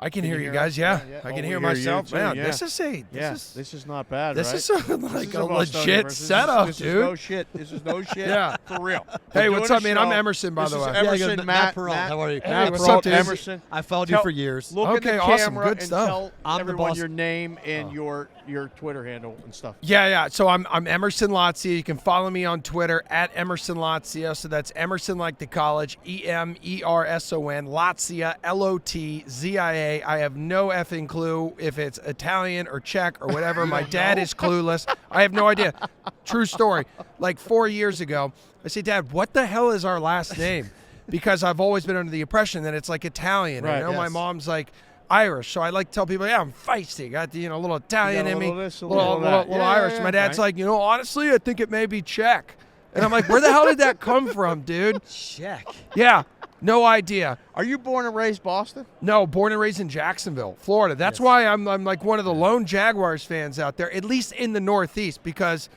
I can hear you guys. Yeah, I can hear myself. Man, this is not bad. This right? is like a legit setup, this dude. This is no shit. This is no shit. Yeah, for real. Hey, what's up, man? I'm Emerson, by the way. Emerson, Matt Perrault. How are you? Hey, what's up, dude? Emerson. I followed you for years. Look Okay, at the awesome. camera Good and stuff. tell I'm the everyone boss. your name and your Twitter handle and stuff. Yeah. So I'm Emerson Lotzia. You can follow me on Twitter at Emerson Lotzia. So that's Emerson like the college, Emerson, Lotzia, Lotzia. I have no effing clue if it's Italian or Czech or whatever. My dad is clueless. I have no idea. True story. Like 4 years ago, I say, Dad, what the hell is our last name? Because I've always been under the impression that it's like Italian. Right, I know my mom's like Irish, so I like to tell people, yeah, I'm feisty. Got the little Italian in me, little Irish. My dad's like, honestly, I think it may be Czech. And I'm like, where the hell did that come from, dude? Czech. Yeah, no idea. Are you born and raised Boston? No, born and raised in Jacksonville, Florida. That's why I'm like one of the lone Jaguars fans out there, at least in the Northeast, because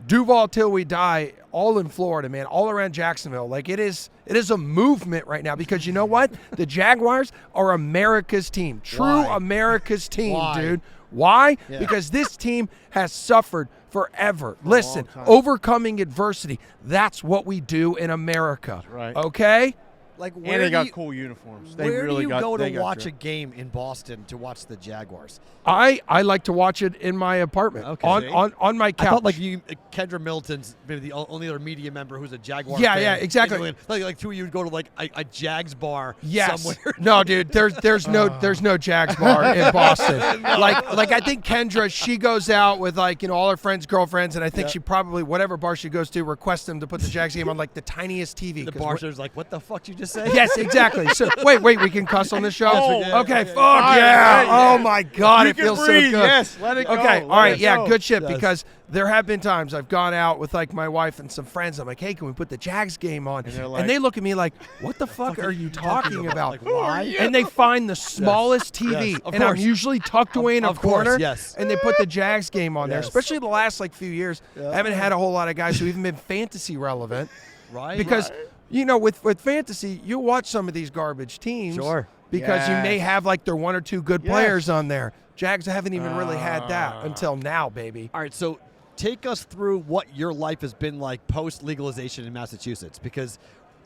Duval till we die, all in Florida, man, all around Jacksonville. Like it is a movement right now because you know what? The Jaguars are America's team, true America's team, dude. Why? Yeah. Because this team has suffered forever. Listen, overcoming adversity, that's what we do in America. Right. Okay? Like and they got cool uniforms. Where do you go to watch a game in Boston to watch the Jaguars? I like to watch it in my apartment on my couch. I thought like Kendra Middleton's maybe the only other media member who's a Jaguar fan. Yeah, exactly. Like two of you would go to like a Jags bar somewhere. No, dude, there's no Jags bar in Boston. Like I think Kendra, she goes out with all her friends' girlfriends, and I think she probably whatever bar she goes to requests them to put the Jags game on like the tiniest TV. The bartender's like, what the fuck did you just say? Yes, exactly. So wait, we can cuss on this show? Okay, fuck yeah. Oh my God, it feels breathe. so good. Yes, let it go. Okay, all right, go. Good shit, because there have been times I've gone out with like my wife and some friends. I'm like, hey, can we put the Jags game on? And they look at me like, what the fuck are you talking about? Like, why? And they find the smallest TV, and I'm usually tucked away in a corner, and they put the Jags game on there. Especially the last few years, I haven't had a whole lot of guys who even been fantasy relevant. Right. Because with fantasy, you watch some of these garbage teams. Sure. Because you may have like their one or two good players on there. Jags haven't even really had that until now, baby. All right, so take us through what your life has been like post-legalization in Massachusetts. Because,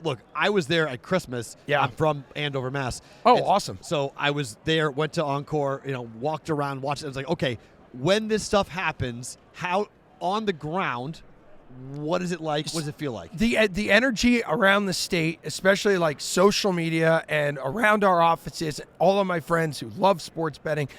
look, I was there at Christmas. Yeah. I'm from Andover, Mass. Oh, awesome. So I was there, went to Encore, walked around, watched it. I was like, okay, when this stuff happens, how on the ground, what is it like? What does it feel like? The energy around the state, especially like social media and around our offices, all of my friends who love sports betting,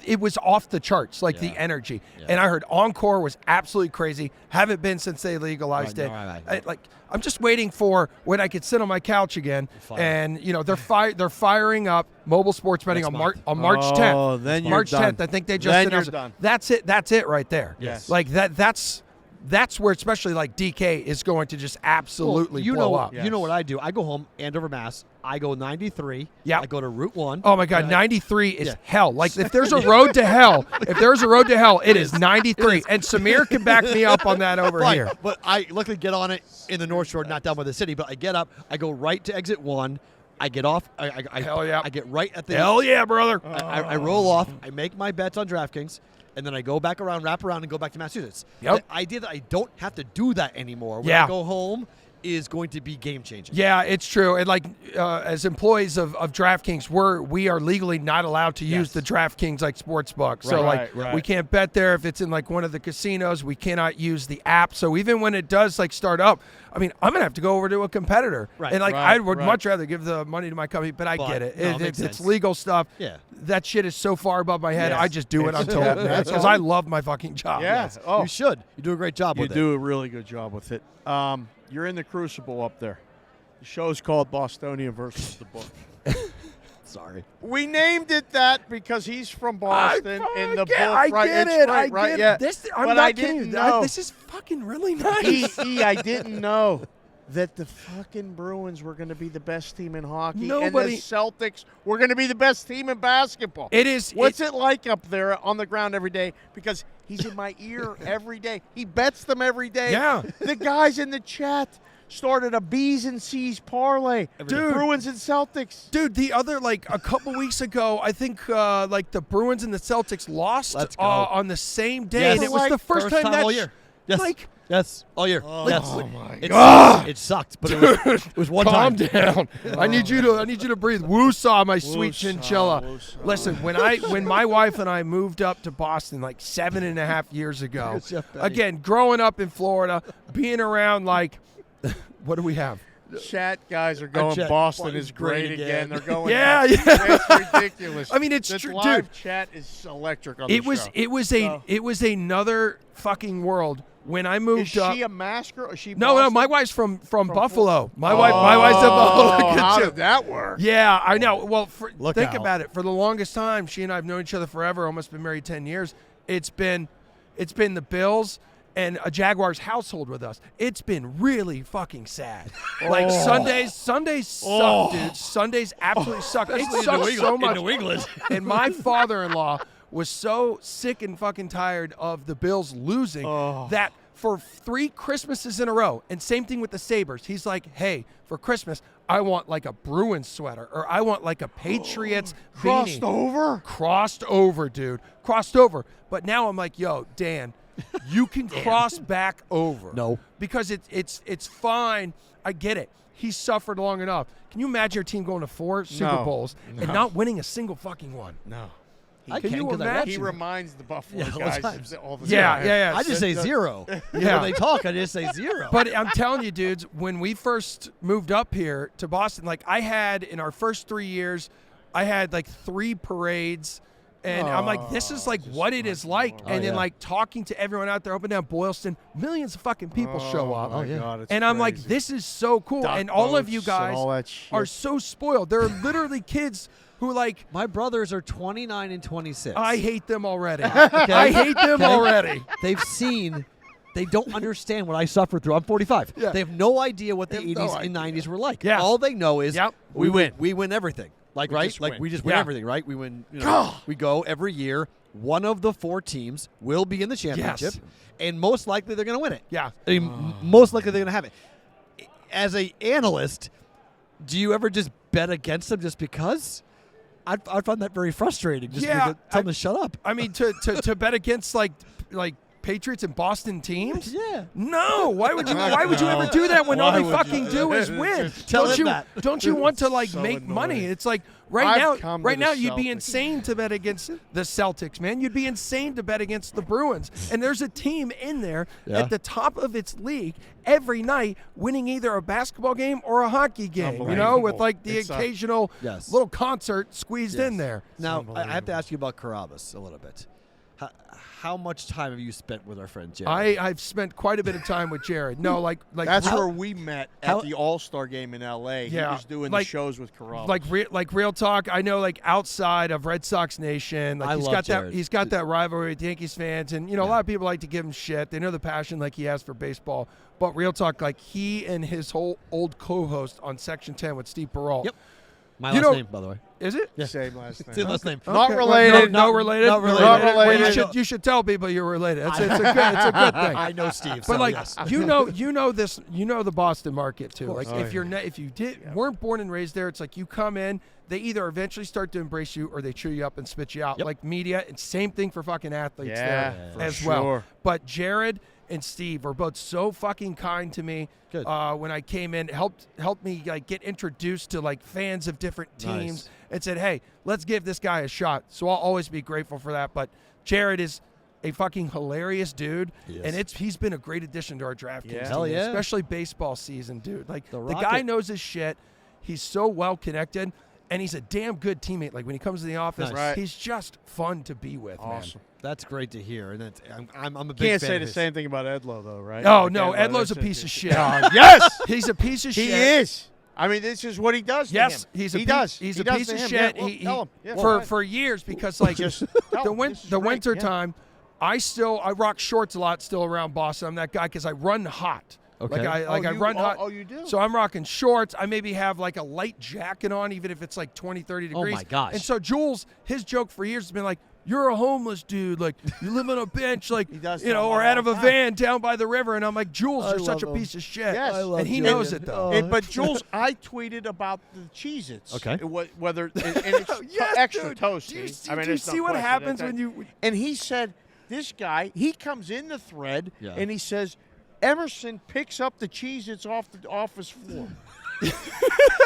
it was off the charts, the energy. Yeah. And I heard Encore was absolutely crazy. Haven't been since they legalized it. I'm just waiting for when I could sit on my couch again. And they're firing up mobile sports betting on March 10th. Oh, then you're March done. 10th. I think they just announced it. That's it. That's it right there. Yes. Like that's where especially like DK is going to just absolutely blow up. You know what I do? I go home, Andover, Mass. I go 93. Yeah. I go to Route 1. Oh my God, 93 is hell. Like if there's a road to hell, it is 93. And Samir can back me up on that over here. But I luckily get on it in the North Shore, not down by the city. But I get up, I go right to exit 1. I get off. Hell yeah. I get right at the. Hell yeah, brother. I roll off. I make my bets on DraftKings. And then I go back around, wrap around, and go back to Massachusetts. Yep. The idea that I don't have to do that anymore when I go home is going to be game-changing. Yeah, it's true. And as employees of DraftKings, we are legally not allowed to use the DraftKings sportsbook. So we can't bet there if it's in one of the casinos. We cannot use the app. So even when it does start up, I mean, I'm gonna have to go over to a competitor. Right. And I would much rather give the money to my company, but I get it. It's legal stuff. Yeah. That shit is so far above my head. I just do it until because I love my fucking job. Yeah. Yes. You should. You do a great job with it. You do a really good job with it. You're in the Crucible up there. The show's called Bostonian versus the Book. Sorry. We named it that because he's from Boston in the book. I right? get it's it. Great, I right? get Yeah. it. This, I'm but not I kidding didn't you. know. This is fucking really nice. I didn't know that the fucking Bruins were going to be the best team in hockey and the Celtics were going to be the best team in basketball. It is. What's it like up there on the ground every day? Because he's in my ear every day. He bets them every day. Yeah. The guys in the chat started a B's and C's parlay. Dude. Bruins and Celtics. Dude, the other, like, a couple weeks ago, I think, like, the Bruins and the Celtics lost Let's go. on the same day. Yes. And it was Like, the first time that all year. Yes. Like, yes. All year. yes. Oh, my God. It sucked, but it was one calm time. down. I need you to breathe. Woo-saw, my sweet Woosah, chinchilla. woosah. Listen, when my wife and I moved up to Boston like 7.5 years ago, again, growing up in Florida, being around like, what do we have? Chat guys are going. chat Boston is great again. They're going. Yeah, nuts. It's ridiculous. I mean, it's this true, live dude. chat is electric on It the was show. it was another fucking world when I Is moved up. she a masker? Or is she No, Boston? my wife's from Buffalo. My wife's at Buffalo. Look at How you. did that work? Yeah, I know. Well, Look think out. about it. For the longest time, she and I have known each other forever. Almost been married 10 years. It's been the Bills and a Jaguars household with us. It's been really fucking sad. Like Sundays suck, dude. Sundays absolutely suck. It sucks so much. In New England. And my father-in-law was so sick and fucking tired of the Bills losing that for 3 Christmases in a row, and same thing with the Sabres, he's like, hey, for Christmas, I want like a Bruins sweater, or I want like a Patriots Crossed beanie. over. Crossed over, dude. Crossed over. But now I'm like, yo, Dan, you can cross back over. No. Because it's fine. I get it. He's suffered long enough. Can you imagine your team going to 4 Super No. Bowls and not winning a single fucking one? No. I Can you 'cause I imagine? watch He them. reminds the Buffalo Yeah, all the guys time. all the Yeah, time. yeah, yeah. I just say zero. Yeah. When they talk, I just say zero. But I'm telling you, dudes, when we first moved up here to Boston, like I had in our first 3 years, I had like 3 parades. And I'm like, this is like what it is like. And then yeah. like talking to everyone out there up and down Boylston, millions of fucking people show up. Oh, my yeah. God, it's And I'm like, crazy. this is so cool. Duck And all of you boats and guys all that shit. are so spoiled. There are literally kids who like, My brothers are 29 and 26. I hate them already. I hate them already. They've seen. They don't understand what I suffered through. I'm 45. Yeah. They have no idea what the They have no 80s and 90s were like. Yeah. All they know is Yep. We win. We win everything. Like, right? just Like, win. we just win Yeah. everything, right? We win. You know, we go every year. One of the 4 teams will be in the championship, Yes. and most likely they're going to win it. Yeah. I mean, most likely they're going to have it. As a analyst, do you ever just bet against them just because? I find that very frustrating. Just Yeah, tell them to shut up. I mean, to bet against like Patriots and Boston teams? Yeah. No. Why would you ever do that when all Why they would you fucking do do that? is win? Tell don't him you that. don't you want to like So make annoying. money? It's like I've right come now to the you'd be Celtics. insane to bet against the Celtics, man. You'd be insane to bet against the Bruins. And there's a team in there Yeah. at the top of its league every night winning either a basketball game or a hockey game, you know, with Unbelievable. like the It's occasional Yes. little concert squeezed in there. Now, I have to ask you about Carabas a little bit. How much time have you spent with our friend Jared? I've spent quite a bit of time with Jared. No, like That's How- where we met how- at the All-Star game in L.A. Yeah, He was doing like- the shows with Perrault. like real talk. I know like outside of Red Sox Nation, like I he's love got Jared. he's got that rivalry with Yankees fans, and you know a lot of people like to give him shit. They know the passion like he has for baseball. But real talk, like he and his whole old co-host on Section 10 with Steve Perrault. Yep. My You last know- name, by the way. Is it? Same last name. Same last name. Not Okay. related. No related. Not related. Not Well, related. you should tell people you're related. It's a good thing. I know Steve. But so like yes. you know the Boston market too. Like Oh, if you're if you weren't born and raised there, it's like you come in, they either eventually start to embrace you or they chew you up and spit you out. Yep. Like media, and same thing for fucking athletes Yeah, there for as well. sure. But Jared and Steve were both so fucking kind to me. Good. When I came in, helped me like get introduced to like fans of different teams, Nice. and said, "Hey, let's give this guy a shot." So I'll always be grateful for that. But Jared is a fucking hilarious dude, He is. and he's been a great addition to our DraftKings Yeah. team, Hell yeah. especially baseball season, dude. Like The the guy Rocket. knows his shit. He's so well connected, and he's a damn good teammate. Like when he comes to the office, Nice. Right. he's just fun to be with, Awesome. That's great to hear, and that's, I'm a big Can't fan say of the his. same thing about Edlow, though, right? Oh Like no, Edlow's a that's piece of shit. Yes, He's a piece of he shit. is. I mean, this is what he does. Yes, to him. he's a he piece, does. He's He a does piece to of him. shit. Yeah, well, He- tell him. Yeah, for years because like Just tell the him. This is the great. winter Yeah. time, I rock shorts a lot still around Boston. I'm that guy because I run hot. Okay. I you- run hot. oh, you do? So I'm rocking shorts. I maybe have like a light jacket on, even if it's like 20, 30 Oh, degrees. my gosh. And so Jules, his joke for years has been like, you're a homeless dude. Like, you live on a bench, like, He does you know, tell or me out of all a the van down by the river. And I'm like, Jules, I you're such a love him. piece of shit. Yes. I love And he Jules. knows it, though. But Jules, I tweeted about the Cheez-Its. Okay. Whether and it's Yes, extra dude. toasty. Do you see, I mean, do you it's no see what question. happens That's- when you... And he said, this guy, he comes in the thread Yeah. and he says, Emerson picks up the Cheez-Its off the office floor.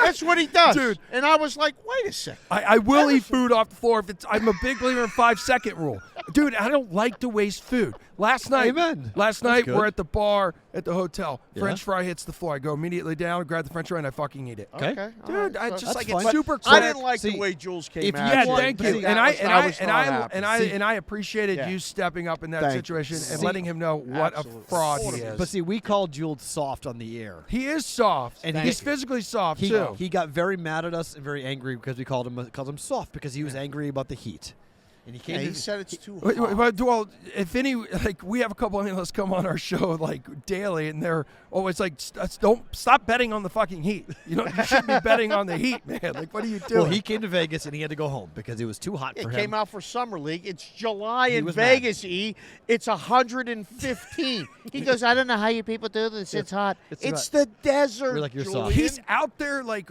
That's what he does. Dude. And I was like, wait a second. I will eat food off the floor if it's. I'm a big believer in 5-second rule, dude. I don't like to waste food. Last night, Amen. Last That's night good. we're at the bar at the hotel. Yeah. French fry hits the floor. I go immediately down, grab the French fry, and I fucking eat it. Okay. all Dude, right, I so- just That's like fine. it's super I quick. didn't like See, the way Jules came if at you Yeah, it. want- thank see, you. that And was I appreciated Yeah. you stepping up in that Thank you. situation and See, letting him know what absolutely. a fraud he Absolutely. is. But see, we called Jules soft on the air. He is soft, And and he's he- physically soft too. He got very mad at us and very angry because we called him soft because he was angry about the heat. And he came Yeah, to he said it's too Wait, hot. well, if any, like, we have a couple of analysts come on our show like daily, and they're always like, "Don't stop betting on the fucking heat. You know, you shouldn't be betting on the heat, man. Like, what are you doing?" Well, he came to Vegas and he had to go home because it was too hot It for came him. out for Summer League. It's July He in was mad. Vegas, E. It's 115. He goes, I don't know how you people do this. It's hot. It's It's hot. the desert. We're like, you're soft. Julian. He's out there like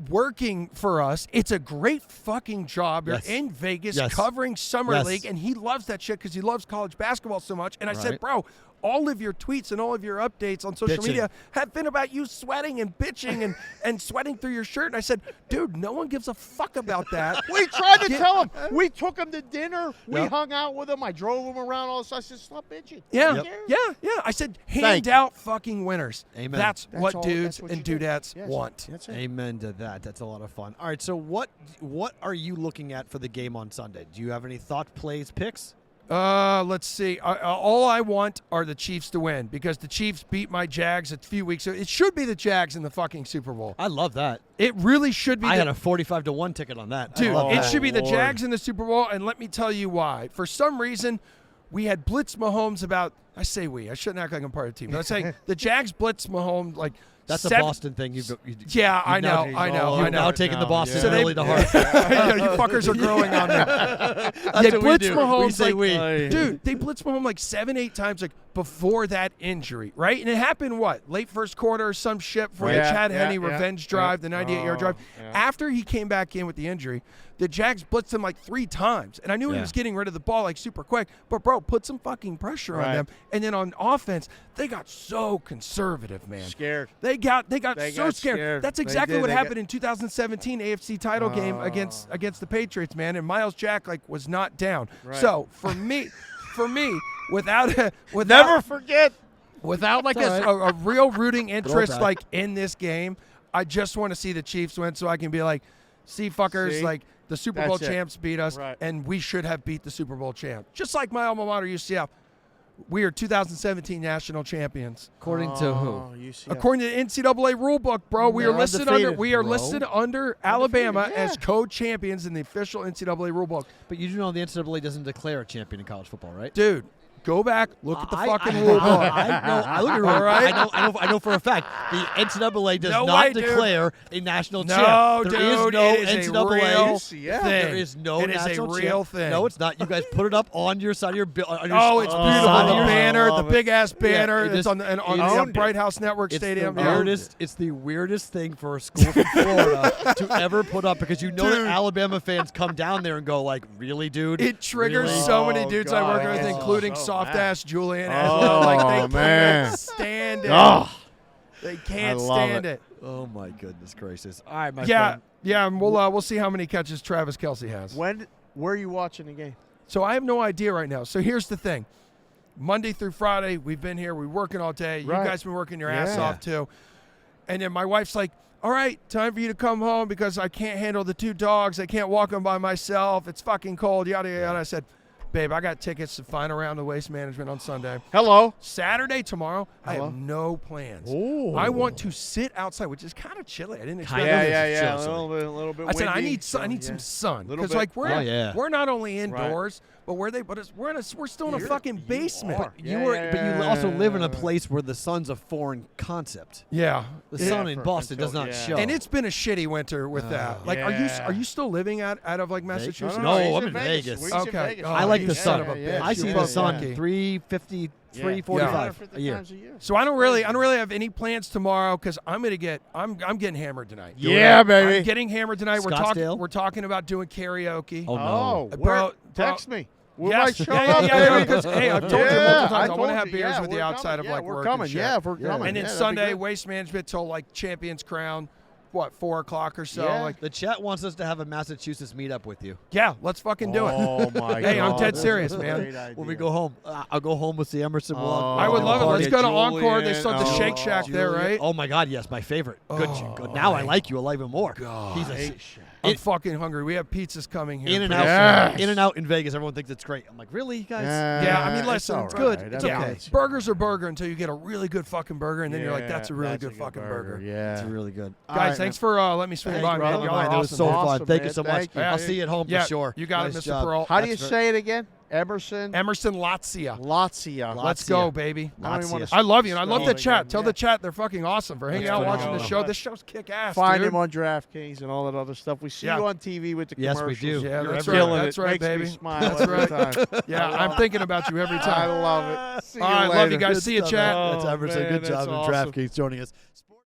working for us. It's a great fucking job. You're Yes. in Vegas Yes. covering Summer Yes. League, and he loves that shit because he loves college basketball so much. And I said, Right. bro, all of your tweets and all of your updates on social Bitching. media have been about you sweating and bitching and sweating through your shirt. And I said, dude, no one gives a fuck about that. We tried to tell him. We took him to dinner. We Yep. hung out with him. I drove him around all this. I said, stop bitching. Yeah, Yep. yeah. I said, Thank hand you. out fucking winners. Amen. That's what all- dudes that's what and you do. dudettes Yes, want. That's it. Amen to that. That's a lot of fun. All right, so what are you looking at for the game on Sunday? Do you have any thought plays, picks? Let's see. All I want are the Chiefs to win because the Chiefs beat my Jags a few weeks ago. It should be the Jags in the fucking Super Bowl. I love that. It really should be. I had a 45-1 ticket on that. Dude, I love it that. should be the Lord. Jags in the Super Bowl, and let me tell you why. For some reason, we had blitzed Mahomes about. I say we. I shouldn't act like I'm part of the team. But I say the Jags blitzed Mahomes like. That's a seven- Boston thing. Yeah, I know. You've I know. now taken the Boston So they- really to heart. Yeah, you fuckers are growing on me. They what we blitzed do. Mahomes We say like, we. dude. They blitzed Mahomes like 7-8 times, like before that injury, right? And it happened what late first quarter or some shit for the Yeah, Chad yeah, Henne yeah, revenge yeah. drive, the 98-yard drive. yeah. After he came back in with the injury, the Jags blitzed him like 3 times, and I knew he Yeah. was getting rid of the ball like super quick. But bro, put some fucking pressure on Right. them, and then on offense, they got so conservative, man. Scared. They got They so got scared. scared. That's They exactly did. what They happened got- in 2017 AFC title game against the Patriots, man. And Miles Jack like was not down. Right. So for me, without Never forget. without like It's a, all a real rooting interest back. like in this game, I just want to see the Chiefs win so I can be like, see fuckers, See? like the Super Bowl That's it. champs beat us, Right. and we should have beat the Super Bowl champ. Just like my alma mater UCF, we are 2017 national champions. According to who? Oh, you see. According to the NCAA rulebook, bro, we are They're listed undefeated, under we are bro. listed under Alabama yeah. as co-champions in the official NCAA rulebook. But you do know the NCAA doesn't declare a champion in college football, right? Dude, go back, look at the fucking I rulebook. know. I look at it. All right? I know for a fact the NCAA does No not way, dude. declare a national No, champ. There is dude, no it is a NCAA. real UCF. thing. There is no It is a national real champ. thing. No, it's not. You guys put it up on your side of your bill. Oh, it's beautiful. side The of your- banner, the love it. big ass banner. it it's is- on the on it's- the Owned it. Bright House Network It's Stadium. the Yeah. weirdest. It's the weirdest thing for a school from Florida to ever put up because you know Dude. that Alabama fans come down there and go like, "Really, dude?" It triggers Really? so many Oh, dudes I God, work I with, get including so soft mad. ass Julian. Oh, like they man. can't stand it. Oh, They can't I love stand it. it. Oh my goodness gracious! All right, my Yeah, friend. yeah, and we'll see how many catches Travis Kelce has. where are you watching the game? So I have no idea right now. So here's the thing: Monday through Friday, we've been here, we're working all day. Right. You guys been working your ass Yeah. off too. And then my wife's like, "All right, time for you to come home because I can't handle the 2 dogs. I can't walk them by myself. It's fucking cold." Yada yada. I said, Babe, I got tickets to Final Round of Waste Management on Sunday. Hello. Saturday, tomorrow, I Hello? have no plans. Ooh. I want to sit outside, which is kind of chilly. I didn't expect Kinda. it. Yeah. A Chill, little bit. I said I windy, need so, some sun Little because bit. like we're not only indoors, but we're still in a fucking basement. are. But you also live in a place where the sun's a foreign concept. Yeah. The sun in Boston does not show. And it's been a shitty winter with that. Like, are you still living out of like Massachusetts? No, he's I'm in Vegas. He's in Okay. Vegas. Oh, I like you the son sun. of a bitch. I see You're the both sun lucky. 350, 345 a year. times a year. So I don't really have any plans tomorrow because I'm getting hammered tonight. Yeah, baby. I'm getting hammered tonight. Scottsdale? We're talking about doing karaoke. Oh, no. Oh, Bro, text me. We Yes. might show Yeah, up, yeah, baby. because, hey, I've told you multiple times I want to have beers with you we're outside coming. of like we're work coming. and shit. Yeah, we're coming. And then Yeah, that'd be Sunday, great. Waste Management till like Champions Crown, 4 o'clock or so. Yeah. Like, The chat wants us to have a Massachusetts meetup with you. yeah, let's fucking do it. Oh my god. Hey, I'm dead That's serious, a man. great idea. When we go home, I'll go home with the Emerson Lotzia. I would love it. Let's Yeah, go to Julian. Encore. They still have the Shake Shack there, Julian. right? Oh my God, yes, my favorite. Good. Now I like you a lot even more. He's a I'm fucking hungry. We have pizzas coming here. in and pretty out. Yes. In and out in Vegas. Everyone thinks it's great. I'm like, really, you guys? Yeah, I mean, it's listen, all it's good. right. It's I okay. mean, Burgers are burger until you get a really good fucking burger, and then you're like, that's a really that's good fucking burger. Yeah. It's really good. All Guys, right, thanks man. for letting me swing Thanks, by, brother. man. Y'all are It was awesome. so man. fun. Awesome, Thank you man. so much. Thank you. I'll see you at home Yeah, for sure. you got it, Nice Mr. job. Perrault. How do you That's say it again? Emerson Emerson Lotzia. Lotzia. Let's Lotzia. go, baby. I don't even wanna Lotzia. I love you, and I love spell the it chat. again. Tell Yeah. the chat they're fucking awesome for hanging That's out, what watching I the know. show. This show's kick ass. Find dude. him on DraftKings and all that other stuff. We see Yeah. you on TV with the Yes, we commercials. do. Yeah, You're that's everywhere. right. That's right, Makes baby. Me smile That's every right. time. Yeah, I'm thinking about you every I time. love it. See you All right, later. love you guys. See you, Good chat. stuff, man. That's Oh, Emerson. man, Good that's job in awesome. DraftKings joining us.